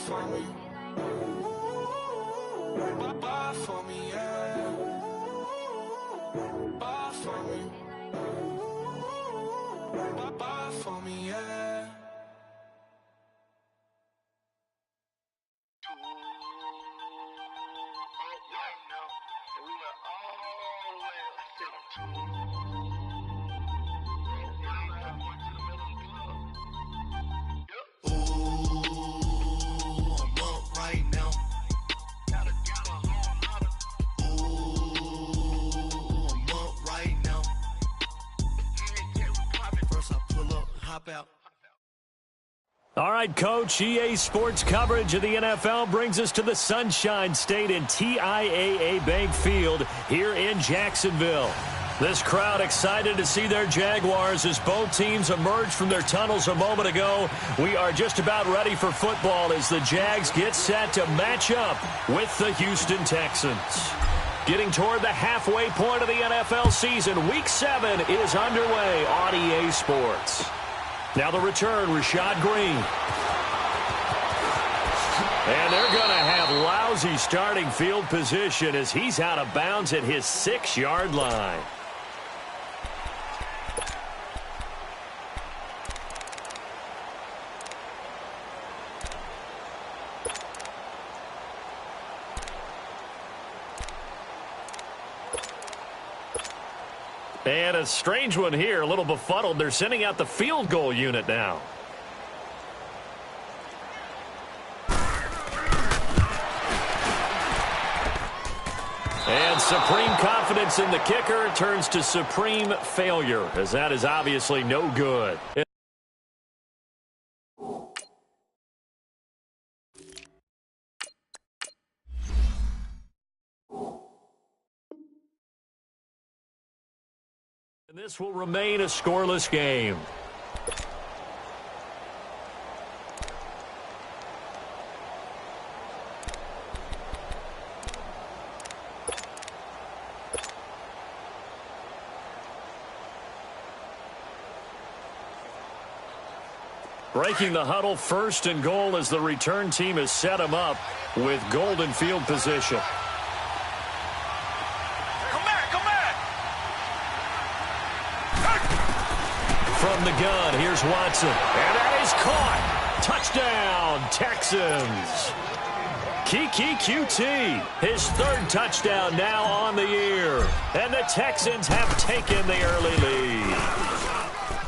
for me. Ball for me, yeah. Ball for me. Ball for me, yeah. All right, Coach, EA Sports coverage of the NFL brings us to the Sunshine State in TIAA Bank Field here in Jacksonville. This crowd excited to see their Jaguars as both teams emerged from their tunnels a moment ago. We are just about ready for football as the Jags get set to match up with the Houston Texans. Getting toward the halfway point of the NFL season, Week 7 is underway on EA Sports. Now the return, Rashad Green. And they're going to have lousy starting field position as he's out of bounds at his 6-yard line. And a strange one here, a little befuddled. They're sending out the field goal unit now. And supreme confidence in the kicker turns to supreme failure, as that is obviously no good. And this will remain a scoreless game. Breaking the huddle, 1st and goal as the return team has set him up with golden field position. From the gun, here's Watson. And that is caught. Touchdown, Texans. Keke QT, his 3rd touchdown now on the year. And the Texans have taken the early lead.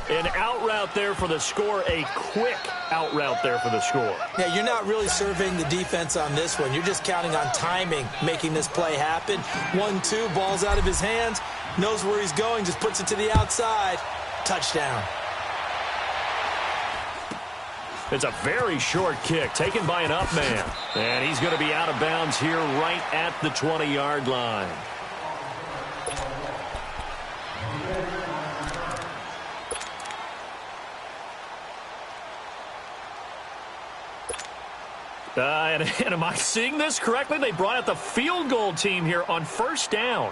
An out route there for the score, a quick out route there for the score. Yeah, you're not really surveying the defense on this one. You're just counting on timing, making this play happen. 1-2, ball's out of his hands, knows where he's going, just puts it to the outside. Touchdown. It's a very short kick taken by an up man. And he's going to be out of bounds here right at the 20-yard line. And am I seeing this correctly? They brought out the field goal team here on 1st down.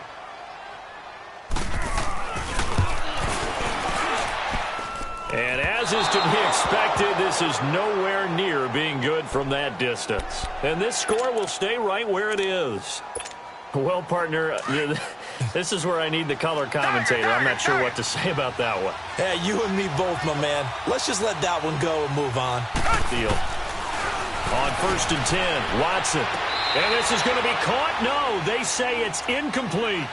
And as is to be expected, this is nowhere near being good from that distance. And this score will stay right where it is. Well, partner, this is where I need the color commentator. I'm not sure what to say about that one. Hey, you and me both, my man. Let's just let that one go and move on. Deal. On 1st and 10, Watson. And this is going to be caught? No, they say it's incomplete.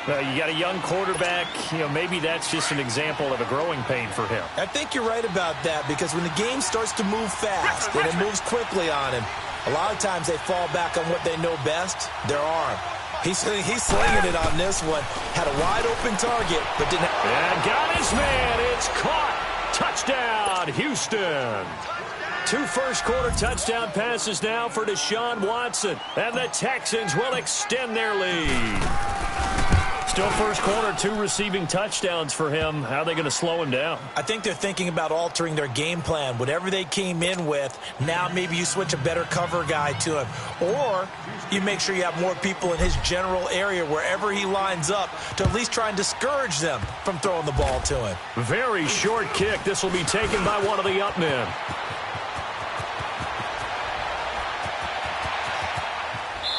You got a young quarterback. Maybe that's just an example of a growing pain for him. I think you're right about that because when the game starts to move fast and it moves quickly on him, a lot of times they fall back on what they know best, their arm. He's slinging it on this one. Had a wide open target, but didn't. And got his man. It's caught. Touchdown, Houston. 2 first-quarter touchdown passes now for Deshaun Watson. And the Texans will extend their lead. Still first quarter, 2 receiving touchdowns for him. How are they going to slow him down? I think they're thinking about altering their game plan. Whatever they came in with, now maybe you switch a better cover guy to him. Or you make sure you have more people in his general area wherever he lines up to at least try and discourage them from throwing the ball to him. Very short kick. This will be taken by one of the up men.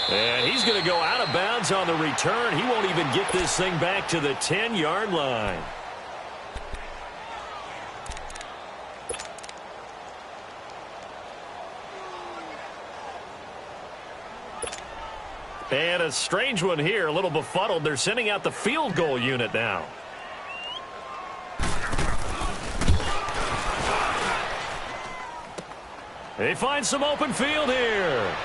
And he's going to go out of bounds on the return. He won't even get this thing back to the 10-yard line. And a strange one here, a little befuddled. They're sending out the field goal unit now. They find some open field here.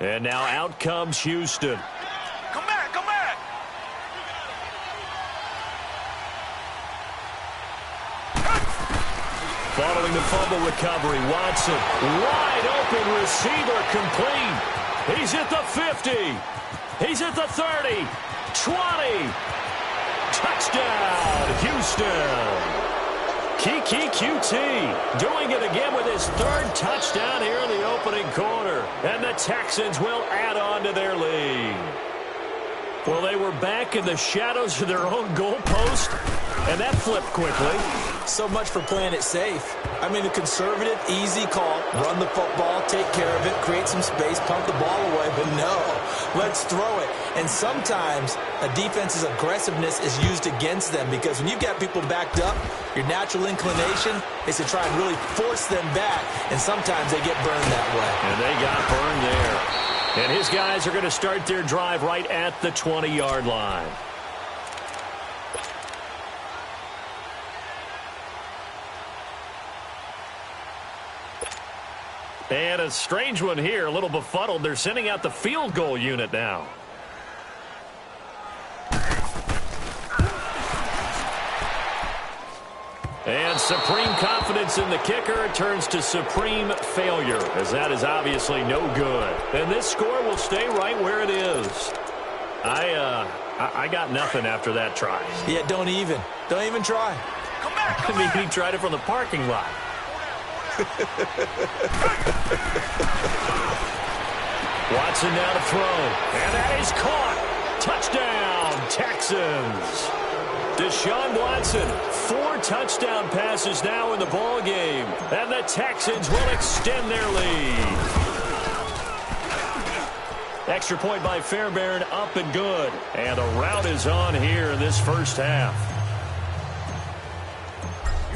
And now out comes Houston. Come back, come back. Following the fumble recovery, Watson, wide open receiver, complete. He's at the 50. He's at the 30, 20. Touchdown, Houston. Keke QT doing it again with his third touchdown here in the opening quarter. And the Texans will add on to their lead. Well, they were back in the shadows of their own goalpost, and that flipped quickly. So much for playing it safe. I mean, a conservative, easy call. Run the football, take care of it, create some space, pump the ball away. But no, let's throw it. And sometimes a defense's aggressiveness is used against them because when you've got people backed up, your natural inclination is to try and really force them back. And sometimes they get burned that way. And they got burned there. And his guys are going to start their drive right at the 20-yard line. And a strange one here, a little befuddled. They're sending out the field goal unit now. And supreme confidence in the kicker turns to supreme failure, as that is obviously no good. And this score will stay right where it is. I got nothing after that try. Yeah, don't even try. Come back, come I mean, back. he tried it from the parking lot. Watson now to throw, and that is caught. Touchdown, Texans. Deshaun Watson, 4 touchdown passes now in the ball game, and the Texans will extend their lead. Extra point by Fairbairn, up and good, and a rout is on here in this first half.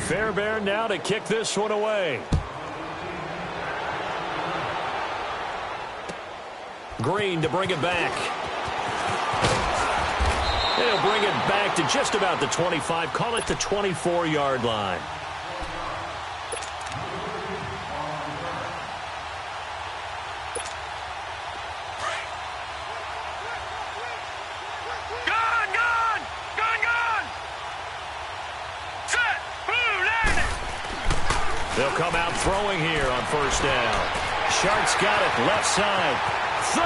Fairbairn now to kick this one away. Green to bring it back. They'll bring it back to just about the 25. Call it the 24-yard line. They'll come out throwing here on first down. Shark's got it left side. 30.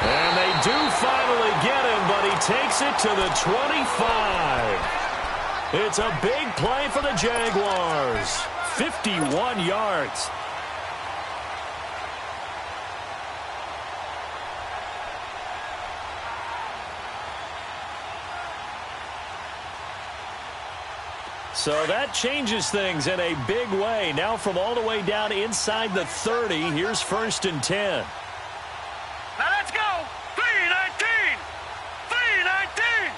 And they do finally get him, but he takes it to the 25. It's a big play for the Jaguars. 51 yards. So that changes things in a big way. Now from all the way down inside the 30, here's 1st and 10. Now let's go. 3-19. 3-19.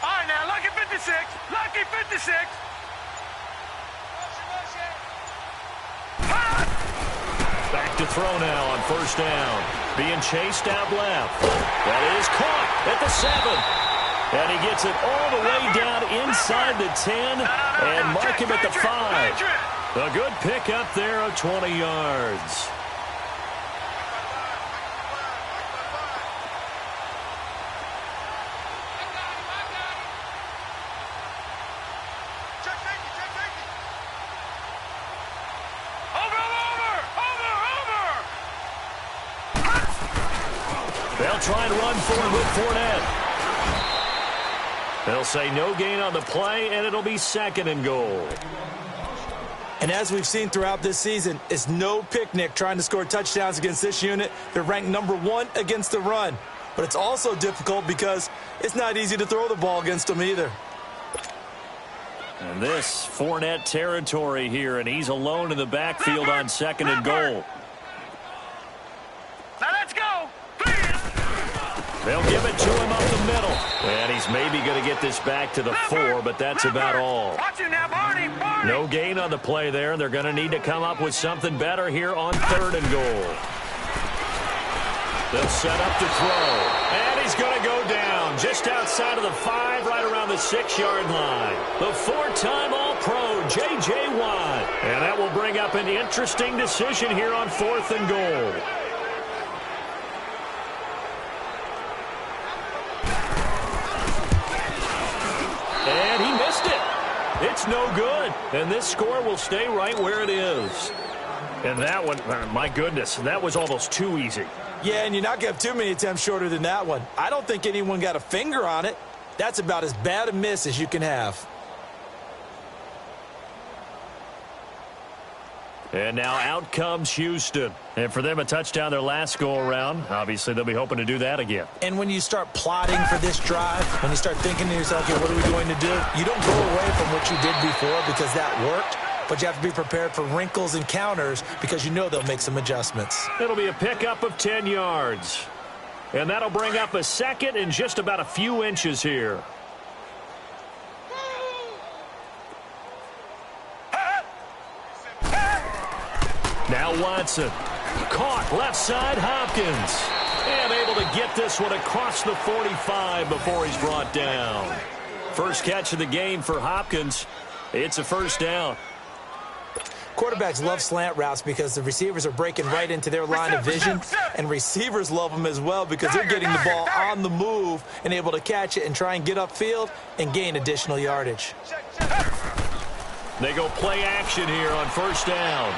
All right, now, lucky 56. Lucky 56. Back to throw now on first down. Being chased out left. That is caught at the 7. And he gets it all the way down inside the 10 and mark him at the 5. A good pick up there of 20 yards. They'll try and run forward with Fournette. They'll say no gain on the play, and it'll be 2nd and goal. And as we've seen throughout this season, it's no picnic trying to score touchdowns against this unit. They're ranked #1 against the run. But it's also difficult because it's not easy to throw the ball against them either. And this Fournette territory here, and he's alone in the backfield on 2nd and goal. Now let's go. They'll give it to him up the middle. And he's maybe going to get this back to the 4, but that's about all. Watch it now, Barney. No gain on the play there, and they're going to need to come up with something better here on 3rd and goal. They'll set up to throw. And he's going to go down just outside of the 5, right around the 6-yard line. The 4-time All-Pro, J.J. Watt. And that will bring up an interesting decision here on 4th and goal. And he missed it. It's no good. And this score will stay right where it is. And that one, my goodness, that was almost too easy. Yeah, and you're not going to have too many attempts shorter than that one. I don't think anyone got a finger on it. That's about as bad a miss as you can have. And now out comes Houston. And for them, a touchdown their last go-around. Obviously, they'll be hoping to do that again. And when you start plotting for this drive, when you start thinking to yourself, okay, what are we going to do? You don't go away from what you did before because that worked. But you have to be prepared for wrinkles and counters because you know they'll make some adjustments. It'll be a pickup of 10 yards. And that'll bring up a 2nd and just about a few inches here. Now Watson. Caught left side, Hopkins. And able to get this one across the 45 before he's brought down. First catch of the game for Hopkins. It's a 1st down. Quarterbacks love slant routes because the receivers are breaking right into their line of vision, and receivers love them as well because they're getting the ball on the move and able to catch it and try and get upfield and gain additional yardage. They go play action here on 1st down.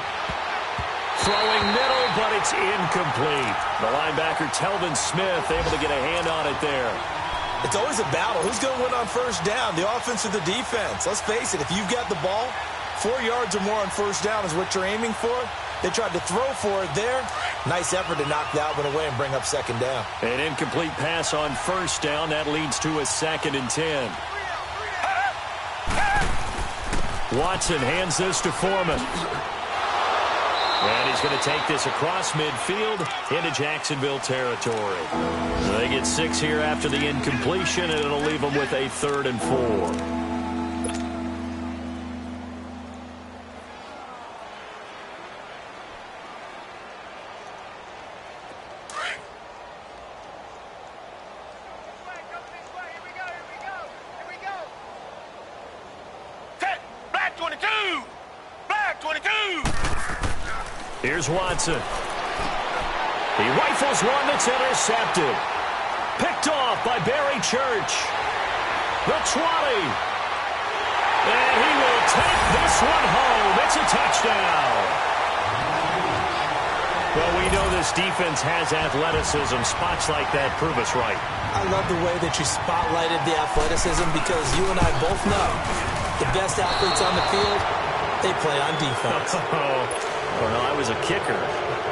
Throwing middle, but it's incomplete. The linebacker, Telvin Smith, able to get a hand on it there. It's always a battle. Who's going to win on 1st down, the offense or the defense? Let's face it, if you've got the ball, 4 yards or more on 1st down is what you're aiming for. They tried to throw for it there. Nice effort to knock that one away and bring up 2nd down. An incomplete pass on 1st down. That leads to a 2nd and 10. Watson hands this to Foreman. And he's going to take this across midfield into Jacksonville territory. So they get 6 here after the incompletion, and it'll leave them with a 3rd and 4. Here's Watson. He rifles one that's intercepted. Picked off by Barry Church. The 20. And he will take this one home. It's a touchdown. Well, we know this defense has athleticism. Spots like that prove us right. I love the way that you spotlighted the athleticism because you and I both know the best athletes on the field, they play on defense. Well, I was a kicker.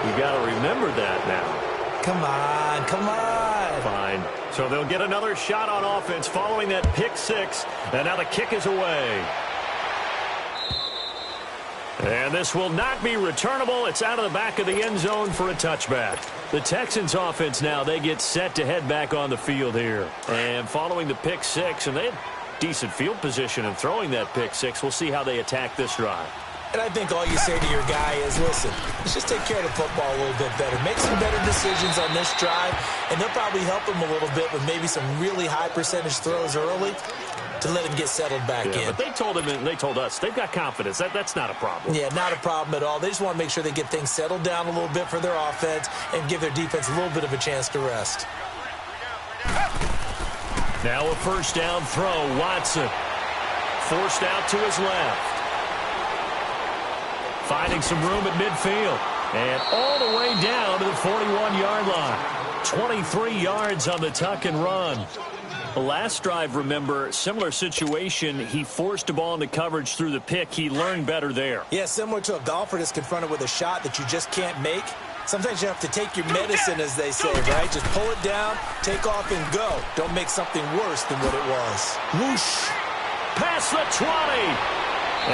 You got to remember that now. Come on, come on. Fine. So they'll get another shot on offense following that pick 6, and now the kick is away. And this will not be returnable. It's out of the back of the end zone for a touchback. The Texans offense now, they get set to head back on the field here. And following the pick 6, and they had decent field position in throwing that pick 6. We'll see how they attack this drive. And I think all you say to your guy is, listen, let's just take care of the football a little bit better. Make some better decisions on this drive, and they'll probably help him a little bit with maybe some really high percentage throws early to let him get settled back in. But they told him and they told us they've got confidence. That's not a problem. Yeah, not a problem at all. They just want to make sure they get things settled down a little bit for their offense and give their defense a little bit of a chance to rest. Now a 1st down throw. Watson forced out to his left. Finding some room at midfield. And all the way down to the 41-yard line. 23 yards on the tuck and run. Last drive, remember, similar situation. He forced a ball into coverage through the pick. He learned better there. Yeah, similar to a golfer that's confronted with a shot that you just can't make. Sometimes you have to take your medicine, as they say, right? Just pull it down, take off, and go. Don't make something worse than what it was. Whoosh! Past the 20!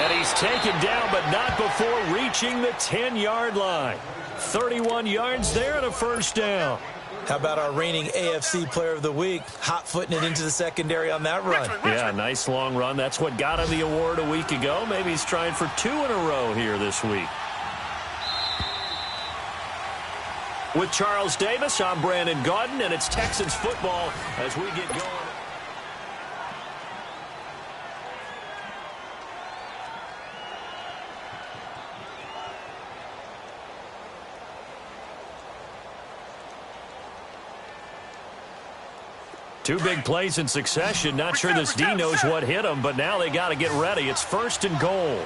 And he's taken down, but not before reaching the 10-yard line. 31 yards there and a first down. How about our reigning AFC Player of the Week, hot-footing it into the secondary on that run? Yeah, nice long run. That's what got him the award a week ago. Maybe he's trying for 2 in a row here this week. With Charles Davis, I'm Brandon Gaudin, and it's Texans football as we get going. Two big plays in succession. Not sure this D knows what hit him, but now they got to get ready. It's 1st and goal.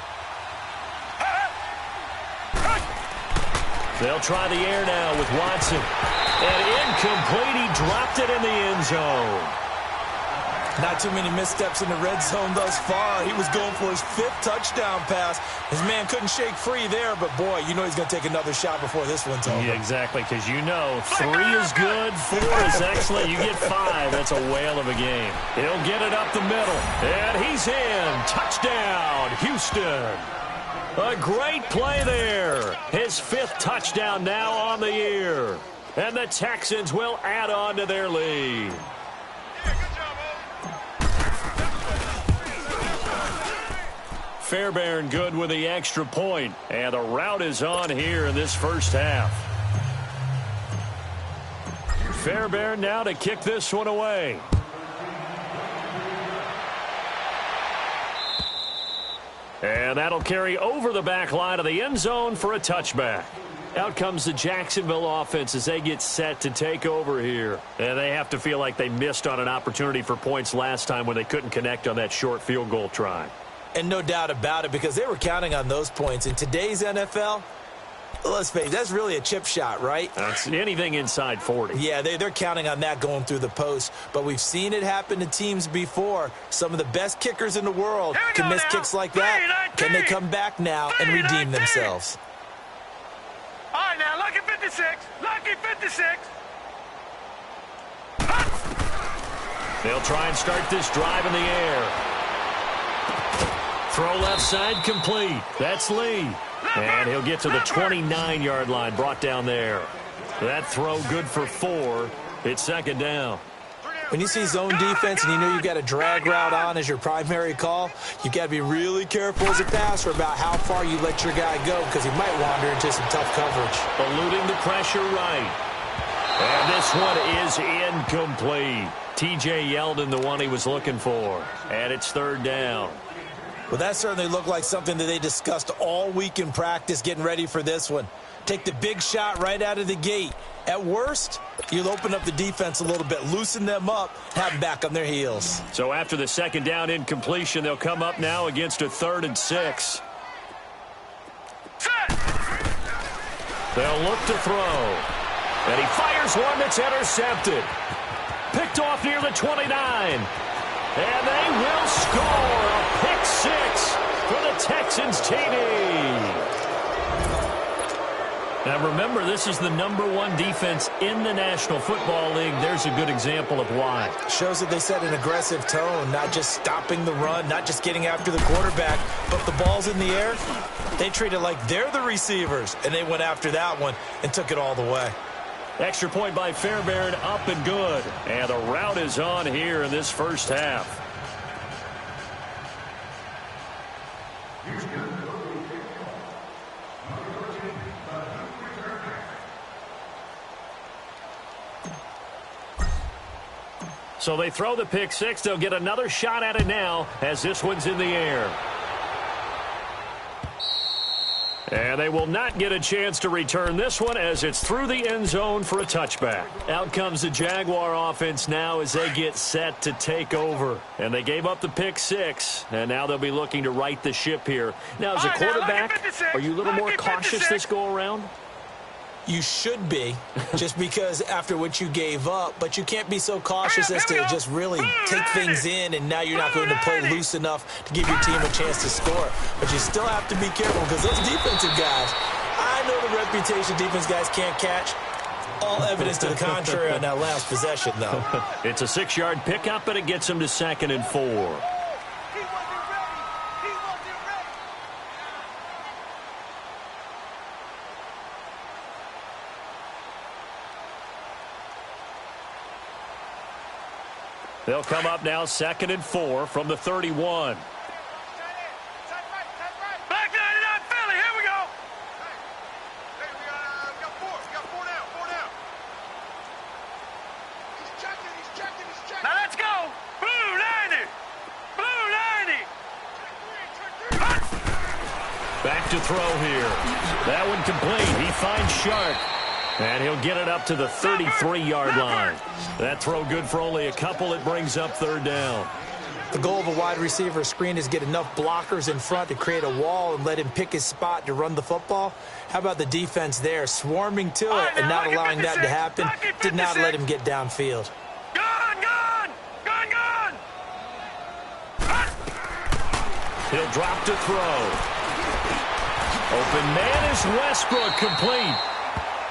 They'll try the air now with Watson. And incomplete. He dropped it in the end zone. Not too many missteps in the red zone thus far. He was going for his 5th touchdown pass. His man couldn't shake free there, but boy, you know he's going to take another shot before this one's over. Yeah, exactly, because you know 3 is good, 4 is excellent. You get 5. That's a whale of a game. He'll get it up the middle, and he's in. Touchdown, Houston. A great play there. His 5th touchdown now on the year. And the Texans will add on to their lead. Fairbairn good with the extra point. And the route is on here in this first half. Fairbairn now to kick this one away. And that'll carry over the back line of the end zone for a touchback. Out comes the Jacksonville offense as they get set to take over here. And they have to feel like they missed on an opportunity for points last time when they couldn't connect on that short field goal try. And no doubt about it, because they were counting on those points. In today's NFL, let's face it, that's really a chip shot, right? That's anything inside 40. Yeah, they're counting on that going through the post. But we've seen it happen to teams before. Some of the best kickers in the world can miss kicks like that. Can they come back now and redeem themselves? All right, now, lucky 56. Lucky 56. They'll try and start this drive in the air. Throw left side complete. That's Lee. And he'll get to the 29-yard line, brought down there. That throw good for 4. It's 2nd down. When you see zone defense and you know you've got a drag route on as your primary call, you've got to be really careful as a passer about how far you let your guy go, because he might wander into some tough coverage. Eluding the pressure right. And this one is incomplete. T.J. Yeldon, the one he was looking for. And it's 3rd down. Well, that certainly looked like something that they discussed all week in practice getting ready for this one. Take the big shot right out of the gate. At worst, you'll open up the defense a little bit, loosen them up, have them back on their heels. So after the 2nd down incompletion, they'll come up now against a 3rd and 6. They'll look to throw. And he fires one that's intercepted. Picked off near the 29. And they will score a pick 6 for the Texans TD. Now remember, this is the #1 defense in the National Football League. There's a good example of why. Shows that they set an aggressive tone, not just stopping the run, not just getting after the quarterback, but the ball's in the air. They treat it like they're the receivers, and they went after that one and took it all the way. Extra point by Fairbairn, up and good. And the route is on here in this first half. So they throw the pick 6. They'll get another shot at it now as this one's in the air. And they will not get a chance to return this one as it's through the end zone for a touchback. Out comes the Jaguar offense now as they get set to take over. And they gave up the pick 6, and now they'll be looking to right the ship here. Now, as a quarterback, are you a little more cautious this go around? You should be, just because after what you gave up, but you can't be so cautious as to just really take things in, and now you're not going to play loose enough to give your team a chance to score. But you still have to be careful because those defensive guys, I know the reputation defense guys can't catch. All evidence to the contrary on that last possession, though. It's a 6-yard pickup, and it gets him to 2nd and 4. They'll come up now 2nd and 4 from the 31. Back 99 Philly, here we go. Hey, we got four down. He's checking. Now let's go. Blue 90. Back to throw here. That one complete. He finds Sharp. And he'll get it up to the 33-yard line. That throw good for only a couple. It brings up 3rd down. The goal of a wide receiver screen is get enough blockers in front to create a wall and let him pick his spot to run the football. How about the defense there, swarming to it and not allowing that to happen? Did not let him get downfield. Gone. He'll drop to throw. Open man is Westbrook, complete.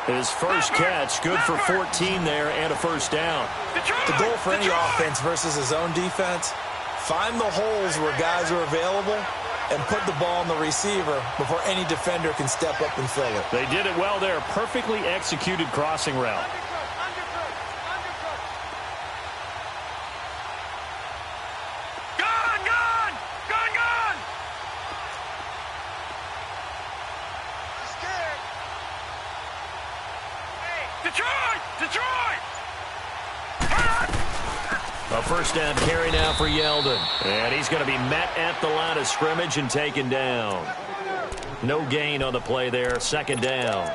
His first catch, good for 14 there and a 1st down. The goal for any offense versus his own defense, find the holes where guys are available and put the ball on the receiver before any defender can step up and fill it. They did it well there. Perfectly executed crossing route. Gone. Detroit. A 1st down carry now for Yeldon. And he's going to be met at the line of scrimmage and taken down. No gain on the play there. 2nd down.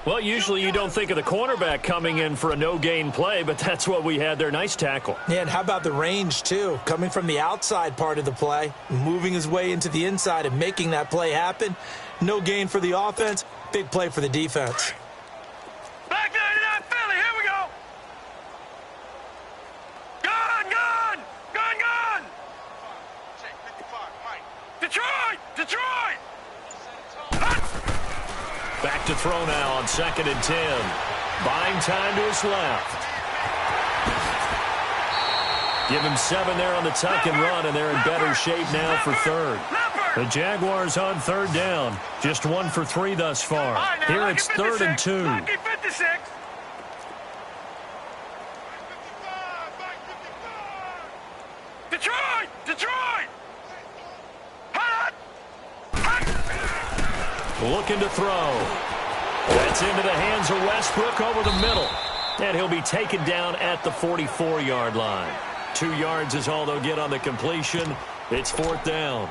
Well, usually you don't think of the cornerback coming in for a no-gain play, but that's what we had there. Nice tackle. Yeah, and how about the range, too? Coming from the outside part of the play, moving his way into the inside and making that play happen. No gain for the offense, big play for the defense. Back 99 Philly, here we go. Gone. Check 55, Mike. Detroit. Back to throw now on 2nd and 10. Buying time to his left. Give him 7 there on the tuck and run, and they're in better shape now for 3rd. The Jaguars on 3rd down. Just 1 for 3 thus far. Here it's 3rd and 2. Lucky 56. Detroit. Looking to throw. That's into the hands of Westbrook over the middle. And he'll be taken down at the 44-yard line. 2 yards is all they'll get on the completion. It's 4th down.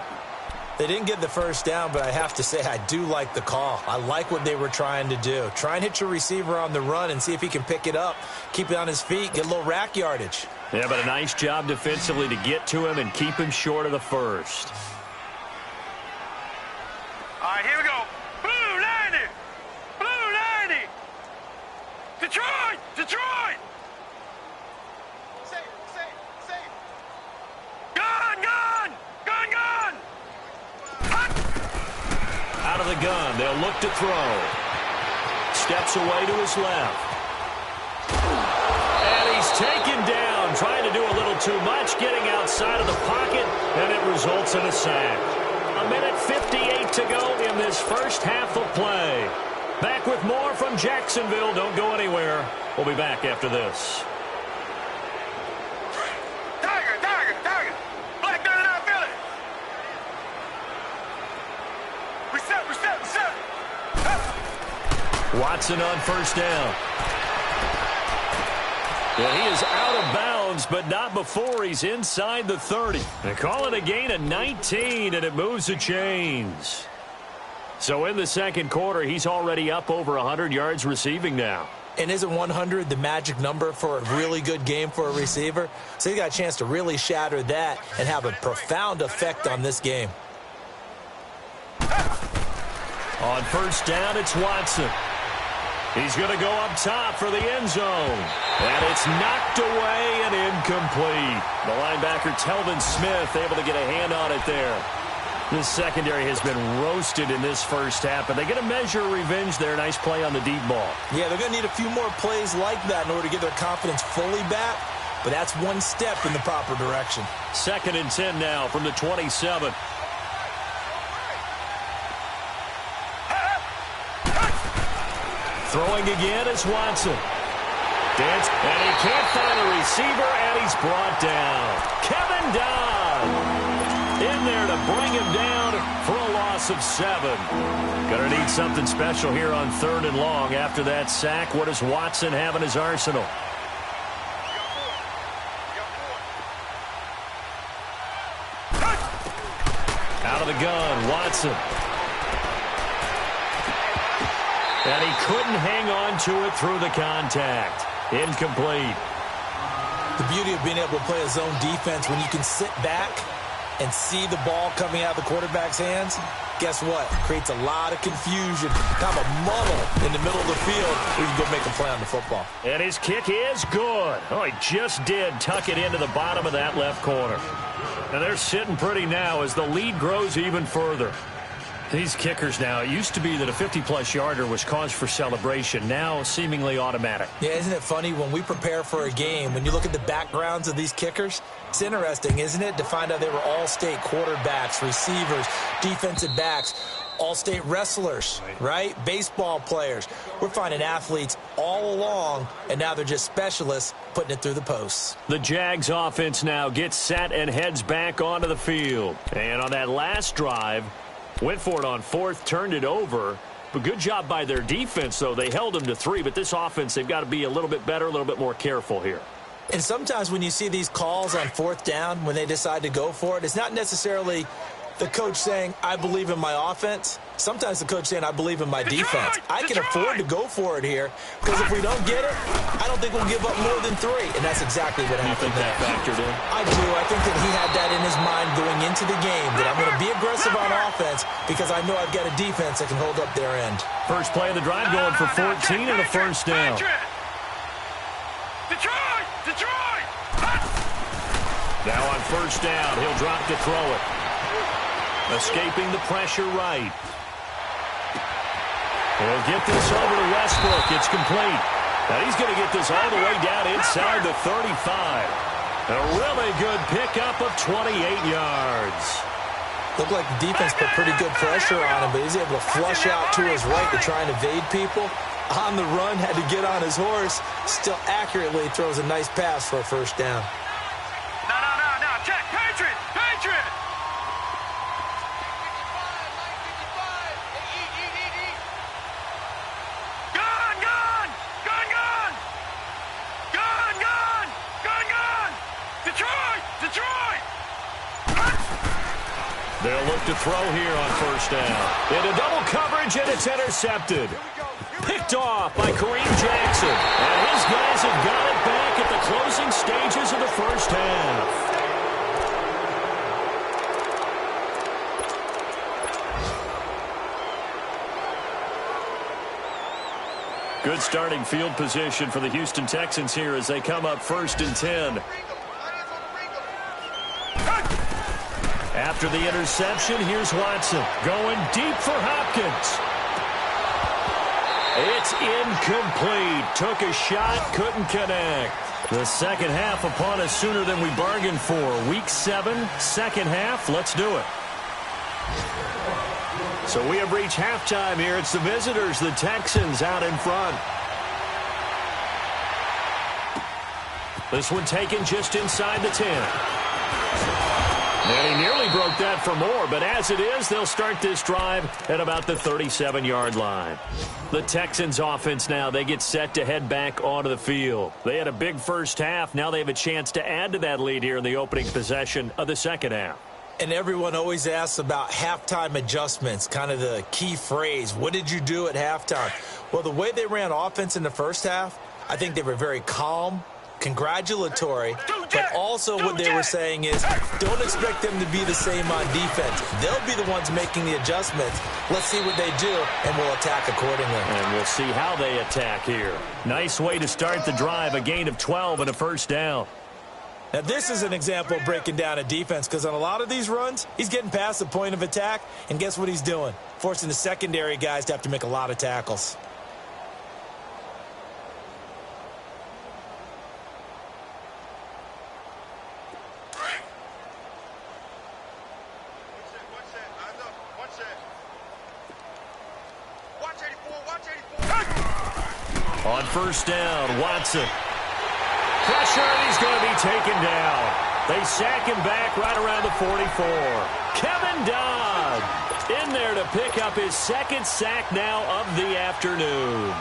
They didn't get the 1st down, but I have to say I do like the call. I like what they were trying to do. Try and hit your receiver on the run and see if he can pick it up, keep it on his feet, get a little rack yardage. Yeah, but a nice job defensively to get to him and keep him short of the 1st. All right, here we go. Blue 90. Detroit. Safe. Gone. Out of the gun, they'll look to throw. Steps away to his left. And he's taken down, trying to do a little too much, getting outside of the pocket, and it results in a sack. 1:58 to go in this first half of play. Back with more from Jacksonville. Don't go anywhere. We'll be back after this. Tiger. Black 99 Philly. Reset. Watson on 1st down. Yeah, he is out of bounds, but not before he's inside the 30. They call it a gain of 19, and it moves the chains. So in the 2nd quarter, he's already up over 100 yards receiving now. And isn't 100 the magic number for a really good game for a receiver? So he got a chance to really shatter that and have a profound effect on this game. On 1st down, it's Watson. He's going to go up top for the end zone. And it's knocked away and incomplete. The linebacker, Telvin Smith, able to get a hand on it there. This secondary has been roasted in this first half, but they get a measure of revenge there. Nice play on the deep ball. Yeah, they're going to need a few more plays like that in order to get their confidence fully back, but that's one step in the proper direction. 2nd and 10 now from the 27. Throwing again is Watson. Dance, and he can't find a receiver, and he's brought down. Kevin Dodd in there to bring him down for a loss of 7. Gonna need something special here on 3rd and long. After that sack, what does Watson have in his arsenal? Out of the gun, Watson. And he couldn't hang on to it through the contact. Incomplete. The beauty of being able to play a zone defense when you can sit back and see the ball coming out of the quarterback's hands, guess what? Creates a lot of confusion, kind of a muddle in the middle of the field where you can go make a play on the football. And his kick is good. Oh, he just did tuck it into the bottom of that left corner. And they're sitting pretty now as the lead grows even further. These kickers now, it used to be that a 50-plus yarder was cause for celebration. Now, seemingly automatic. Yeah, isn't it funny? When we prepare for a game, when you look at the backgrounds of these kickers, it's interesting, isn't it, to find out they were all-state quarterbacks, receivers, defensive backs, all-state wrestlers, right? Baseball players. We're finding athletes all along, and now they're just specialists putting it through the posts. The Jags offense now gets set and heads back onto the field. And on that last drive, went for it on 4th, turned it over. But good job by their defense, though. They held them to 3. But this offense, they've got to be a little bit better, a little bit more careful here. And sometimes when you see these calls on 4th down, when they decide to go for it, it's not necessarily the coach saying, I believe in my offense. Sometimes the coach saying, I believe in my defense. I can afford to go for it here because if we don't get it, I don't think we'll give up more than 3. And that's exactly what happened. You think that factored in? I do. I think that he had that in his mind going into the game, that I'm going to be aggressive on offense because I know I've got a defense that can hold up their end. First play of the drive going for 14 and a first down. Detroit! Now on first down, he'll drop to throw it. Escaping the pressure right. He'll get this over to Westbrook. It's complete. Now he's going to get this all the way down inside the 35. A really good pickup of 28 yards. Looked like the defense put pretty good pressure on him, but he's able to flush out to his right to try and evade people. On the run, had to get on his horse. Still accurately throws a nice pass for a first down. No. Check. Patriot. Detroit! They'll look to throw here on first down. Into double coverage, and it's intercepted. Picked off by Kareem Jackson. And his guys have got it back at the closing stages of the first half. Good starting field position for the Houston Texans here as they come up 1st and 10. After the interception, here's Watson going deep for Hopkins. It's incomplete. Took a shot, couldn't connect. The second half upon us sooner than we bargained for. Week 7, second half. Let's do it. So we have reached halftime here. It's the visitors, the Texans, out in front. This one taken just inside the 10. And he nearly broke that for more, but as it is, they'll start this drive at about the 37-yard line. The Texans offense now, they get set to head back onto the field. They had a big first half. Now they have a chance to add to that lead here in the opening possession of the second half. And everyone always asks about halftime adjustments, kind of the key phrase. What did you do at halftime? Well, the way they ran offense in the first half, I think they were very calm, congratulatory, But also what they were saying is don't expect them to be the same on defense. They'll be the ones making the adjustments. Let's see what they do, and we'll attack accordingly. And we'll see how they attack here. Nice way to start the drive, a gain of 12 and a first down. Now, this is an example of breaking down a defense because on a lot of these runs, he's getting past the point of attack, and guess what he's doing? Forcing the secondary guys to have to make a lot of tackles. On first down, Watson. Pressure, and he's going to be taken down. They sack him back right around the 44. Kevin Dodd in there to pick up his second sack now of the afternoon.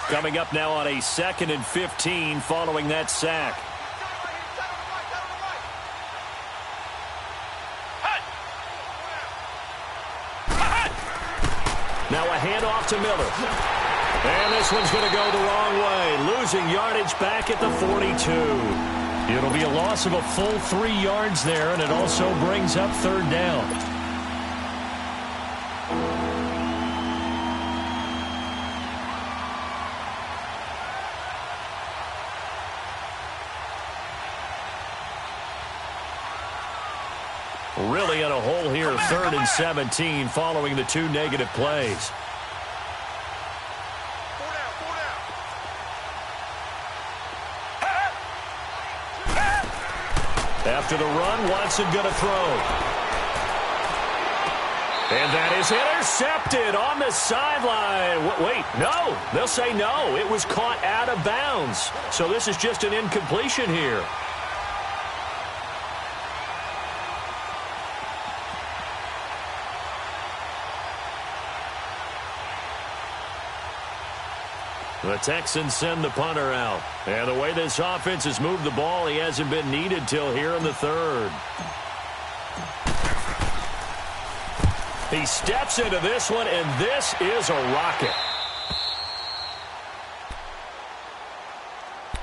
Coming up now on a 2nd and 15 following that sack. Now a handoff to Miller. And this one's going to go the wrong way. Losing yardage back at the 42. It'll be a loss of a full 3 yards there, and it also brings up third down. Really in a hole here, 3rd and 17 following the 2 negative plays. After the run, Watson going to throw. And that is intercepted on the sideline. Wait, no. They'll say no. It was caught out of bounds. So this is just an incompletion here. The Texans send the punter out. And the way this offense has moved the ball, he hasn't been needed till here in the 3rd. He steps into this one, and this is a rocket.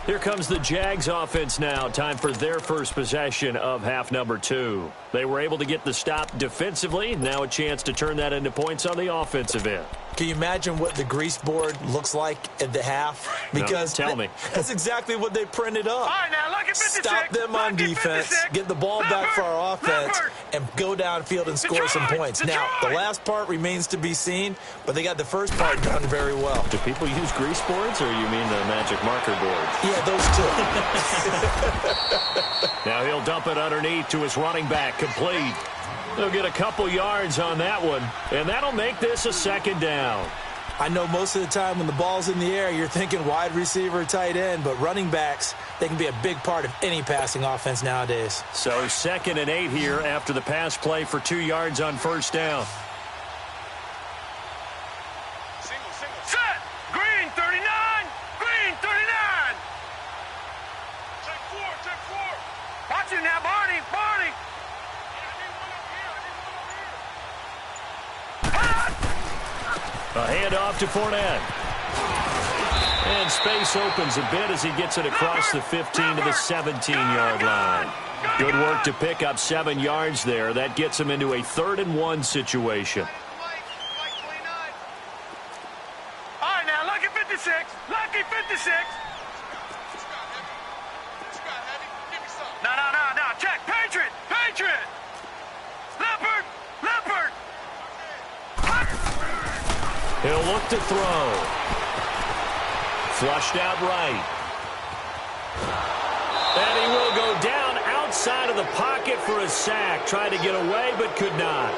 Here comes the Jags offense now. Time for their first possession of half number 2. They were able to get the stop defensively. Now a chance to turn that into points on the offensive end. Can you imagine what the grease board looks like at the half? Because no, tell me. That's exactly what they printed up. All right, now look at 56. Stop them on defense, get the ball back for our offense, and go downfield and score some points. Now, the last part remains to be seen, but they got the first part done very well. Do people use grease boards, or you mean the magic marker boards? Yeah, those two. Now he'll dump it underneath to his running back, complete. They'll get a couple yards on that one, and that'll make this a 2nd down. I know most of the time when the ball's in the air, you're thinking wide receiver, tight end, but running backs, they can be a big part of any passing offense nowadays. So 2nd and 8 here after the pass play for 2 yards on first down. Set! Green 39! Green 39! Take 4! Watch it now, Barney! Barney! A handoff to Fournette. And space opens a bit as he gets it across the 15 to the 17-yard line. Good work to pick up 7 yards there. That gets him into a 3rd and 1 situation. All right, now, lucky 56. Lucky 56. No. Check. Patriot. Patriot. Leopard. Leopard. He'll look to throw. Flushed out right. And he will go down outside of the pocket for a sack. Tried to get away, but could not.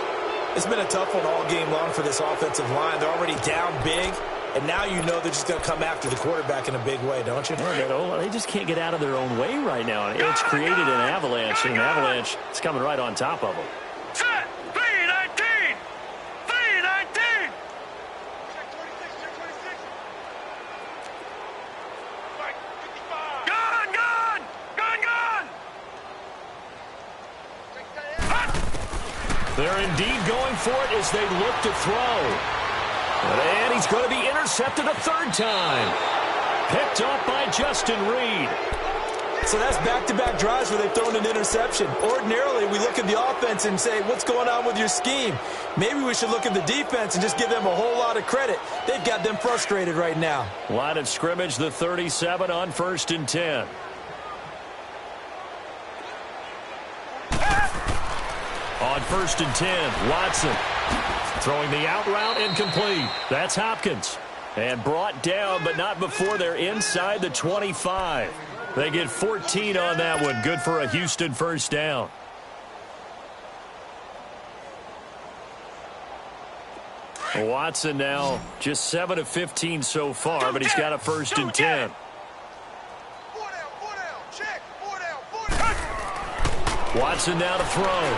It's been a tough one all game long for this offensive line. They're already down big, and now you know they're just going to come after the quarterback in a big way, don't you? Yeah, they just can't get out of their own way right now. It's created an avalanche, and an avalanche is coming right on top of them. Set. 3-19. 3-19. Gun. They're indeed going for it as they look to throw. And he's going to be intercepted a third time. Picked up by Justin Reed. So that's back-to-back drives where they've thrown an interception. Ordinarily, we look at the offense and say, what's going on with your scheme? Maybe we should look at the defense and just give them a whole lot of credit. They've got them frustrated right now. Line of scrimmage, the 37 on 1st and 10. On 1st and 10, Watson throwing the out route incomplete. That's Hopkins. And brought down, but not before they're inside the 25. They get 14 on that one. Good for a Houston first down. Watson now just 7 of 15 so far, but he's got a 1st and 10. Four down, check. Four down. Watson now to throw.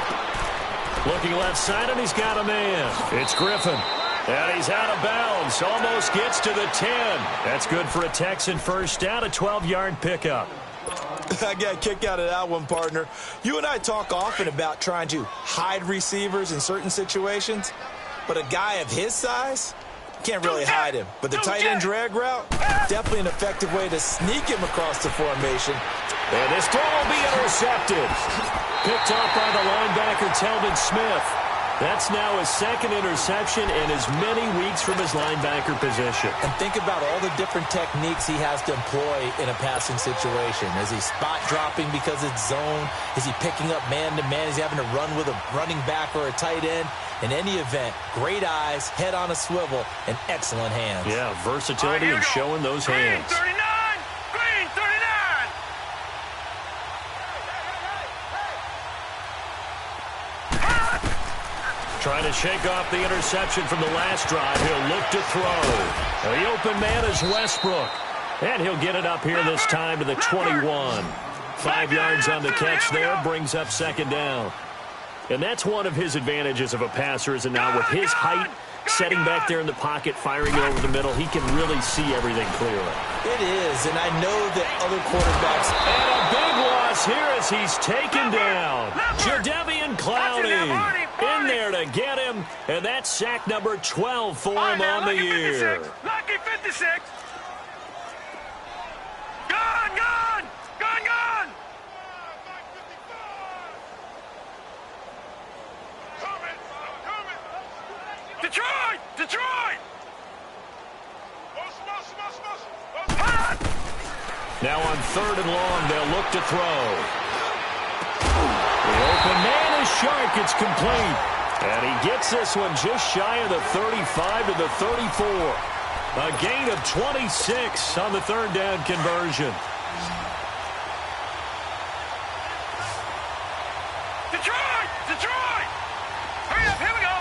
Looking left side, and he's got a man. It's Griffin. And he's out of bounds. Almost gets to the 10. That's good for a Texan first down, a 12-yard pickup. I got a kick out of that one, partner. You and I talk often about trying to hide receivers in certain situations, but a guy of his size can't really hide him. But the tight end drag route, definitely an effective way to sneak him across the formation. And this throw will be intercepted. Picked off by the linebacker, Telvin Smith. That's now his 2nd interception in as many weeks from his linebacker position. And think about all the different techniques he has to employ in a passing situation. Is he spot dropping because it's zone? Is he picking up man-to-man? Is he having to run with a running back or a tight end? In any event, great eyes, head on a swivel, and excellent hands. Yeah, versatility and showing those hands. 39! Green 39! Trying to shake off the interception from the last drive. He'll look to throw. The open man is Westbrook. And he'll get it up here this time to the 21. 5 yards on the catch there, brings up 2nd down. And that's one of his advantages of a passer, is it not? With his height, setting back there in the pocket, firing it over the middle, he can really see everything clearly. It is, and I know that other quarterbacks... And a big loss here as he's taken down. Jadeveon Clowney in there to get him, and that's sack number 12 for him on the year. Lucky 56. Gone, gone, gone, gone. Detroit, Detroit. Now on 3rd and long, they'll look to throw. The open man is Shark. It's complete. And he gets this one just shy of the 35 to the 34. A gain of 26 on the 3rd down conversion. Detroit, Detroit. Hurry up, here we go.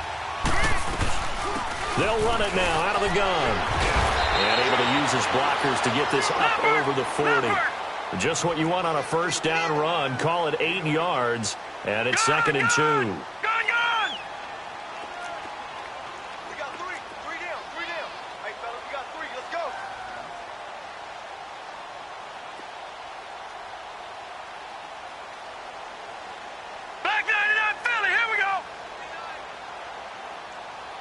They'll run it now out of the gun. And able to use his blockers to get this up over the 40. Just what you want on a first down run. Call it 8 yards. And it's 2nd and 2. Gone, gone. We got three down. Hey, fellas, we got 3. Let's go. Back 99 Philly, here we go.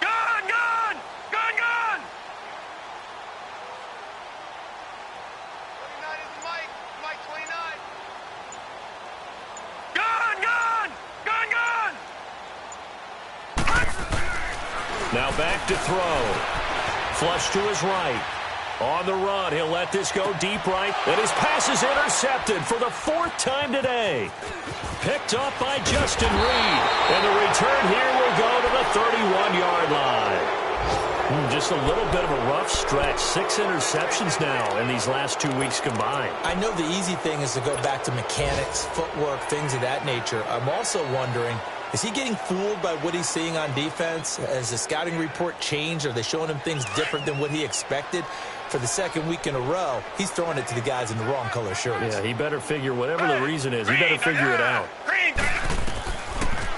Gone, gone, gone, gone. 29 is Mike. Mike 29. Gone, gone, gone, gone. Now back to throw. Flush to his right. On the run, he'll let this go deep right. And his pass is intercepted for the 4th time today. Picked up by Justin Reed. And the return here will go to the 31-yard line. Just a little bit of a rough stretch. 6 interceptions now in these last 2 weeks combined. I know the easy thing is to go back to mechanics, footwork, things of that nature. I'm also wondering, is he getting fooled by what he's seeing on defense? Has the scouting report changed? Are they showing him things different than what he expected? For the 2nd week in a row, he's throwing it to the guys in the wrong color shirts. Yeah, he better figure whatever the reason is. He better figure it out.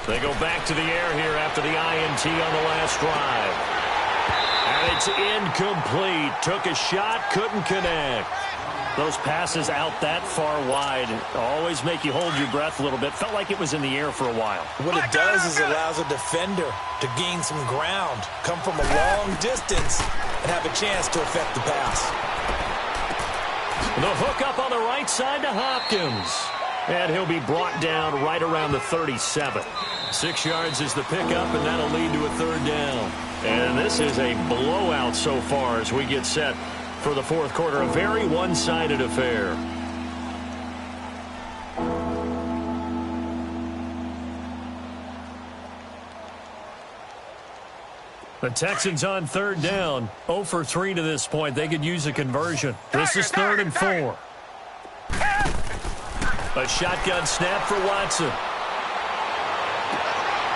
They go back to the air here after the INT on the last drive. And it's incomplete. Took a shot, couldn't connect. Those passes out that far wide always make you hold your breath a little bit. Felt like it was in the air for a while. What it does is it allows a defender to gain some ground, come from a long distance, and have a chance to affect the pass. The hook up on the right side to Hopkins. And he'll be brought down right around the 37. 6 yards is the pickup, and that'll lead to a third down. And this is a blowout so far as we get set for the fourth quarter. A very one-sided affair. The Texans on third down. 0 for 3 to this point. They could use a conversion. This is 3rd and 4. A shotgun snap for Watson.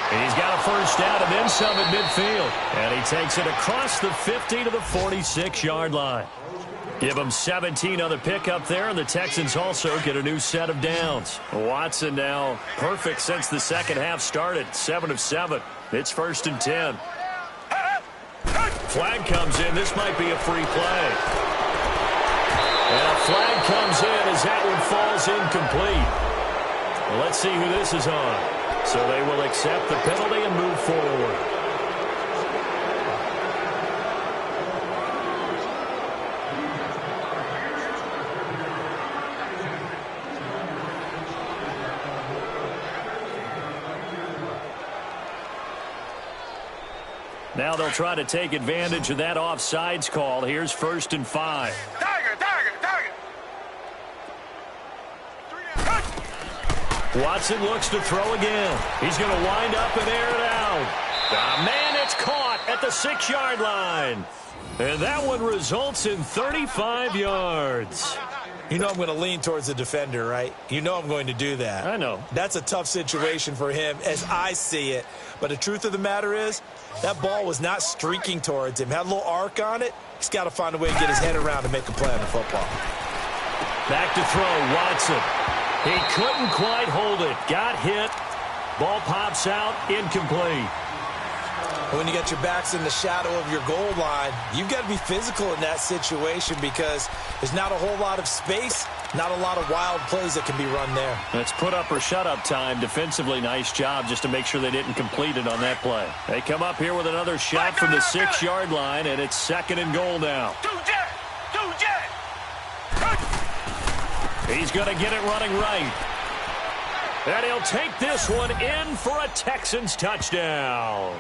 He's got a first down and then some at midfield. And he takes it across the 50 to the 46-yard line. Give him 17 on the pickup there, and the Texans also get a new set of downs. Watson now perfect since the second half started. 7 of 7. It's 1st and 10. Flag comes in. This might be a free play. And a flag comes in as that one falls incomplete. Well, let's see who this is on. So they will accept the penalty and move forward. Now they'll try to take advantage of that offsides call. Here's 1st and 5. Watson looks to throw again. He's going to wind up and air it out. Man, it's caught at the 6-yard line. And that one results in 35 yards. You know I'm going to lean towards the defender, right? You know I'm going to do that. I know. That's a tough situation for him as I see it. But the truth of the matter is, that ball was not streaking towards him. Had a little arc on it. He's got to find a way to get his head around to make a play on the football. Back to throw, Watson. He couldn't quite hold it. Got hit. Ball pops out, incomplete. When you got your backs in the shadow of your goal line, you've got to be physical in that situation because there's not a whole lot of space, not a lot of wild plays that can be run there. It's put up or shut up time. Defensively, nice job just to make sure they didn't complete it on that play. They come up here with another shot from the 6-yard line, and it's 2nd and goal now. He's going to get it running right. And he'll take this one in for a Texans touchdown.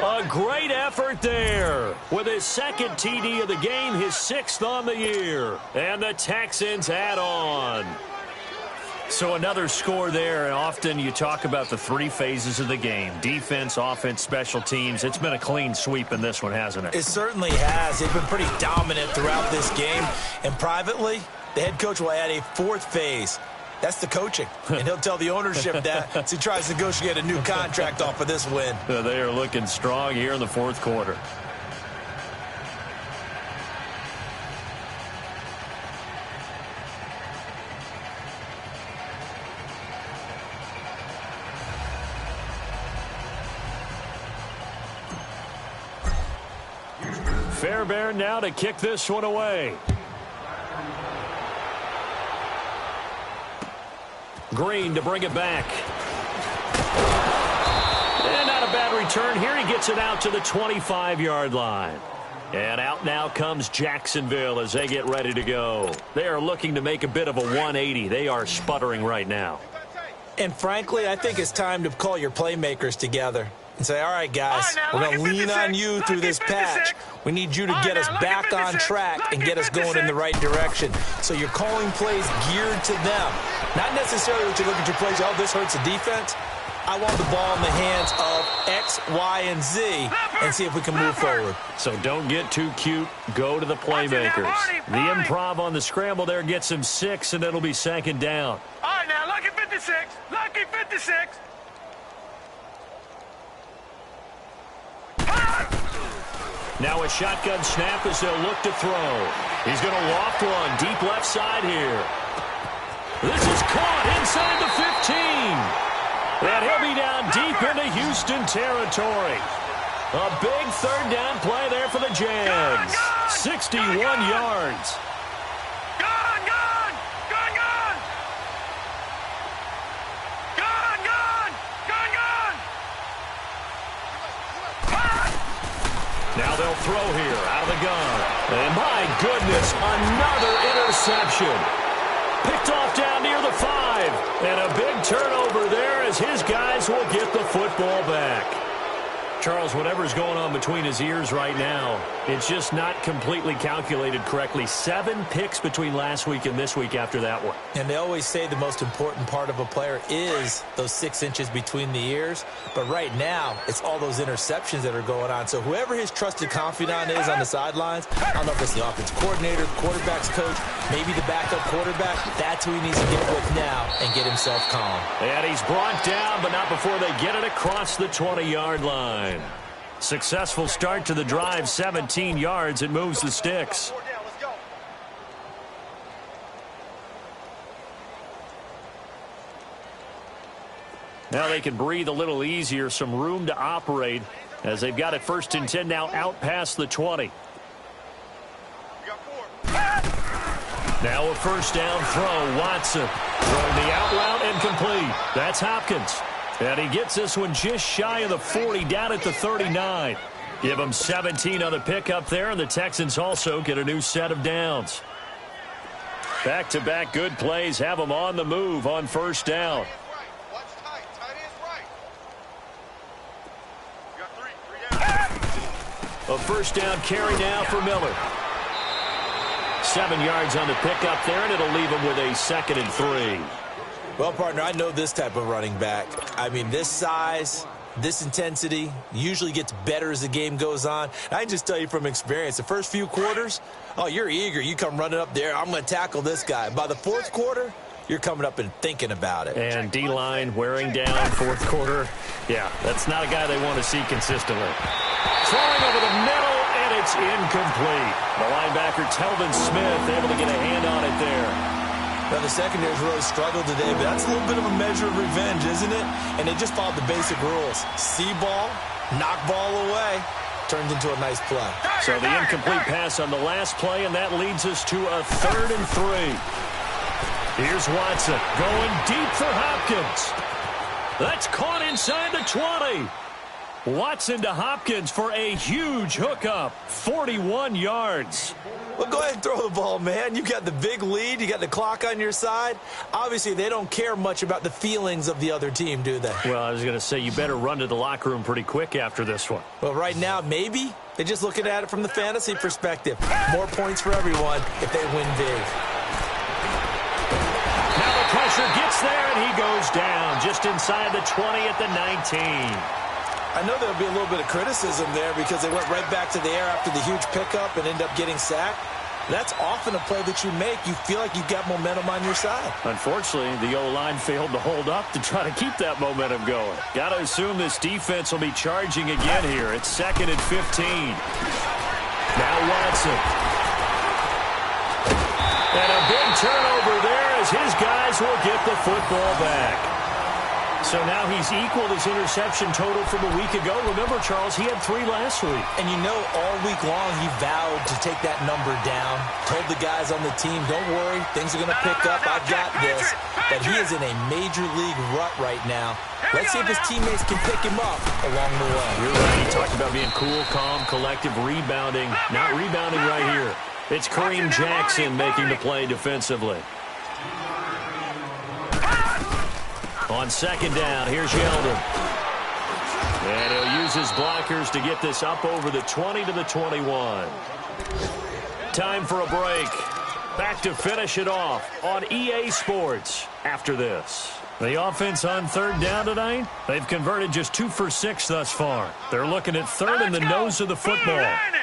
A great effort there. With his 2nd TD of the game, his 6th on the year. And the Texans add on. So another score there, and often you talk about the 3 phases of the game. Defense, offense, special teams. It's been a clean sweep in this one, hasn't it? It certainly has. They've been pretty dominant throughout this game. And privately, the head coach will add a 4th phase. That's the coaching. And he'll tell the ownership that as he tries to negotiate a new contract off of this win. They are looking strong here in the 4th quarter. Fairbairn now to kick this one away. Green to bring it back. And not a bad return here. He gets it out to the 25-yard line. And out now comes Jacksonville as they get ready to go. They are looking to make a bit of a 180. They are sputtering right now. And frankly, I think it's time to call your playmakers together and say, all right, guys, we're going to lean on you through this patch. We need you to get us back on track and get us going in the right direction. So you're calling plays geared to them. Not necessarily that you look at your plays, oh, this hurts the defense. I want the ball in the hands of X, Y, and Z and see if we can move forward. So don't get too cute. Go to the playmakers. The improv on the scramble there gets him 6, and it'll be 2nd down. All right, now, lucky 56. Lucky 56. Now a shotgun snap as they'll look to throw. He's going to loft one deep left side here. This is caught inside the 15. And he'll be down deep into Houston territory. A big 3rd down play there for the Jags. 61 yards. Gone, throw here out of the gun. And my goodness, another interception. Picked off down near the 5. And a big turnover there as his guys will get the football back. Charles, whatever's going on between his ears right now, it's just not completely calculated correctly. 7 picks between last week and this week after that one. And they always say the most important part of a player is those 6 inches between the ears. But right now, it's all those interceptions that are going on. So whoever his trusted confidant is on the sidelines, I don't know if it's the offensive coordinator, quarterback's coach, maybe the backup quarterback, that's who he needs to get with now and get himself calm. And he's brought down, but not before they get it across the 20-yard line. Successful start to the drive, 17 yards. It moves the sticks. Let's go. Now they can breathe a little easier, some room to operate as they've got it 1st and 10 now out past the 20. We got 4. Now a 1st down throw. Watson throwing the out route and complete. That's Hopkins. And he gets this one just shy of the 40, down at the 39. Give him 17 on the pickup there, and the Texans also get a new set of downs. Back-to-back good plays have them on the move on 1st down. Watch tight. Tight end's right. We got 3. A 1st down carry now for Miller. 7 yards on the pickup there, and it'll leave him with a 2nd and 3. Well, partner, I know this type of running back. I mean, this size, this intensity usually gets better as the game goes on. I can just tell you from experience, the first few quarters, oh, you're eager. You come running up there, I'm going to tackle this guy. By the 4th quarter, you're coming up and thinking about it. And D-line wearing down 4th quarter. Yeah, that's not a guy they want to see consistently. Throwing over the middle, and it's incomplete. The linebacker, Telvin Smith, able to get a hand on it there. Now, the secondary's really struggled today, but that's a little bit of a measure of revenge, isn't it? And they just followed the basic rules. See ball, knock ball away, turned into a nice play. So the incomplete pass on the last play, and that leads us to a 3rd and 3. Here's Watson going deep for Hopkins. That's caught inside the 20. Watson to Hopkins for a huge hookup, 41 yards. Well, go ahead and throw the ball, man. You got the big lead. You got the clock on your side. Obviously, they don't care much about the feelings of the other team, do they? Well, I was going to say, you better run to the locker room pretty quick after this one. Well, right now, maybe. They're just looking at it from the fantasy perspective. More points for everyone if they win big. Now the pressure gets there, and he goes down just inside the 20 at the 19. I know there'll be a little bit of criticism there because they went right back to the air after the huge pickup and end up getting sacked. That's often a play that you make. You feel like you've got momentum on your side. Unfortunately, the O-line failed to hold up to try to keep that momentum going. Got to assume this defense will be charging again here. It's 2nd and 15. Now Watson. And a big turnover there as his guys will get the football back. So now he's equaled his interception total from a week ago. Remember, Charles, he had 3 last week. And you know, all week long he vowed to take that number down. Told the guys on the team, don't worry, things are going to pick up. I've got this. But he is in a major league rut right now. Let's see if his teammates can pick him up along the way. You're right. He talked about being cool, calm, collective, rebounding. Not rebounding right here. It's Kareem Jackson making the play defensively. On 2nd down, here's Yeldon. And he'll use his blockers to get this up over the 20 to the 21. Time for a break. Back to finish it off on EA Sports after this. The offense on 3rd down tonight, they've converted just 2 for 6 thus far. They're looking at 3rd in the nose of the football. Blue 90.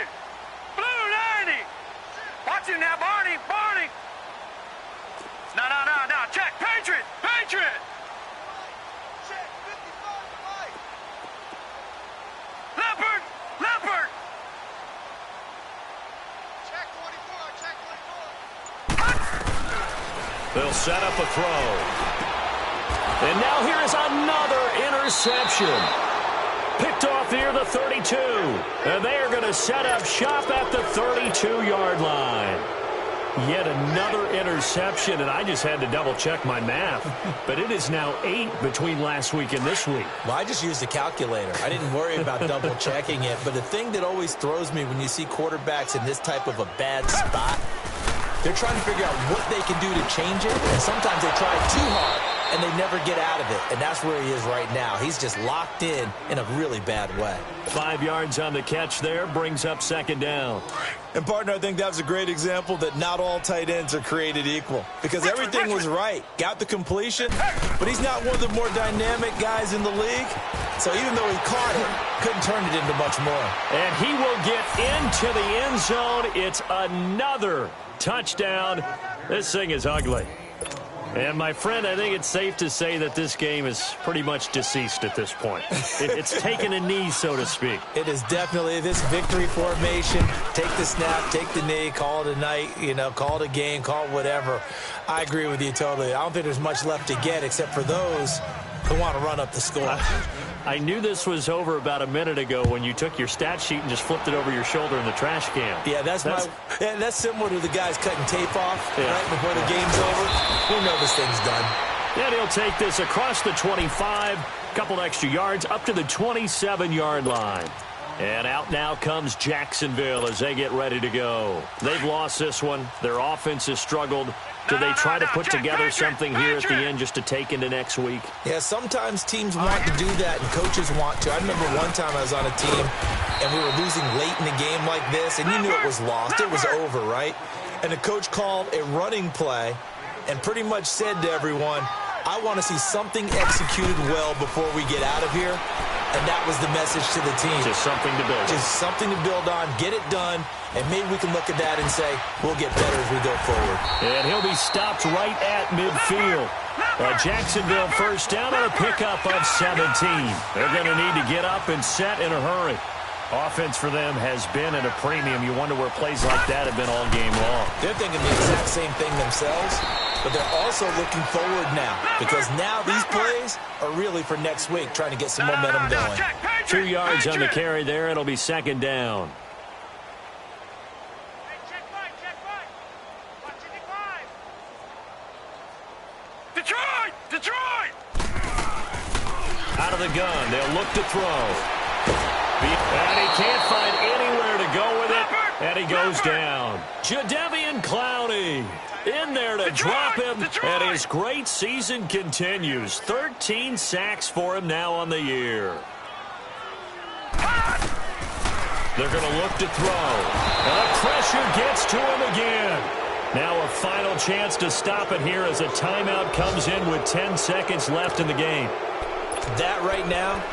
Watch him now, Barney. Barney. No. Check. Patriot. Leopard! Check 24. They'll set up a throw. And now here is another interception. Picked off near the 32. And they are going to set up shop at the 32-yard line. Yet another interception, and I just had to double-check my math. But it is now 8 between last week and this week. Well, I just used a calculator. I didn't worry about double-checking it. But the thing that always throws me when you see quarterbacks in this type of a bad spot, they're trying to figure out what they can do to change it. And sometimes they try too hard, and they never get out of it. And that's where he is right now. He's just locked in a really bad way. 5 yards on the catch there, brings up second down. And, partner, I think that was a great example that not all tight ends are created equal. Because everything was right. Got the completion, but he's not one of the more dynamic guys in the league. So even though he caught it, couldn't turn it into much more. And he will get into the end zone. It's another touchdown. This thing is ugly. And, my friend, I think it's safe to say that this game is pretty much deceased at this point. It's taken a knee, so to speak. It is definitely this victory formation. Take the snap, take the knee, call it a night, call it a game, call it whatever. I agree with you totally. I don't think there's much left to get except for those who want to run up the score. I knew this was over about a minute ago when you took your stat sheet and just flipped it over your shoulder in the trash can. Yeah, that's similar to the guys cutting tape off right before the game's over. We know this thing's done. And he'll take this across the 25, couple extra yards, up to the 27-yard line. And out now comes Jacksonville as they get ready to go. They've lost this one. Their offense has struggled. Do they try to put together something here at the end just to take into next week? Yeah, sometimes teams want to do that and coaches want to. I remember one time I was on a team and we were losing late in a game like this, and you knew it was lost. It was over, right? And the coach called a running play and pretty much said to everyone, I want to see something executed well before we get out of here. And that was the message to the team. Just something to build on. Just something to build on, get it done, and maybe we can look at that and say, we'll get better as we go forward. And he'll be stopped right at midfield. Jacksonville first down on a pickup of 17. They're going to need to get up and set in a hurry. Offense for them has been at a premium. You wonder where plays like that have been all game long. They're thinking the exact same thing themselves, but they're also looking forward now because now these plays are really for next week, trying to get some momentum going. 2 yards on the carry there. It'll be second down. Detroit! Out of the gun. They'll look to throw. And he can't find anywhere to go with it. And he goes down. Jadeveon Clowney in there to drop him. And his great season continues. 13 sacks for him now on the year. They're going to look to throw. And the pressure gets to him again. Now a final chance to stop it here as a timeout comes in with 10 seconds left in the game. That right now,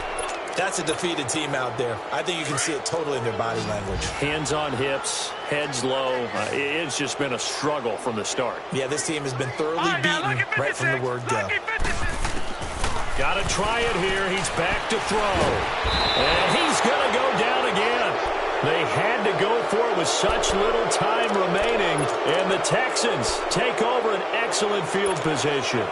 that's a defeated team out there. I think you can see it totally in their body language. Hands on hips, heads low. It's just been a struggle from the start. Yeah, this team has been thoroughly beaten right from the word go. Got to try it here. He's back to throw. And he's going to go down again. They had to go for it with such little time remaining. And the Texans take over an excellent field position.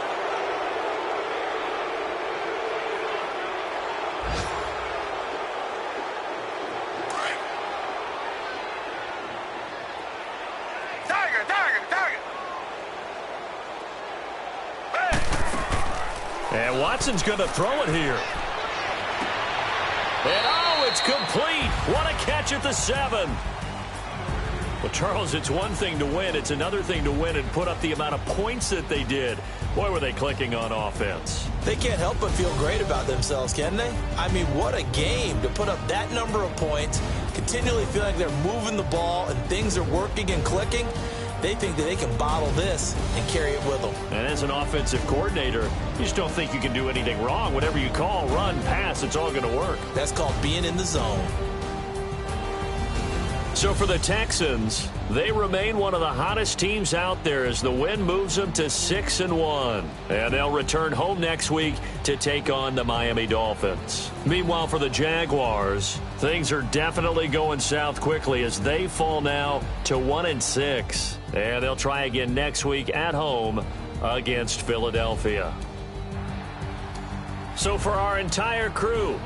And Watson's going to throw it here. And, oh, it's complete. What a catch at the 7. Well, Charles, it's one thing to win. It's another thing to win and put up the amount of points that they did. Boy, were they clicking on offense. They can't help but feel great about themselves, can they? I mean, what a game to put up that number of points, continually feel like they're moving the ball and things are working and clicking. They think that they can bottle this and carry it with them. And as an offensive coordinator, you just don't think you can do anything wrong. Whatever you call, run, pass, it's all going to work. That's called being in the zone. So for the Texans, they remain one of the hottest teams out there as the win moves them to 6-1. And they'll return home next week to take on the Miami Dolphins. Meanwhile, for the Jaguars, things are definitely going south quickly as they fall now to 1-6. And they'll try again next week at home against Philadelphia. So for our entire crew...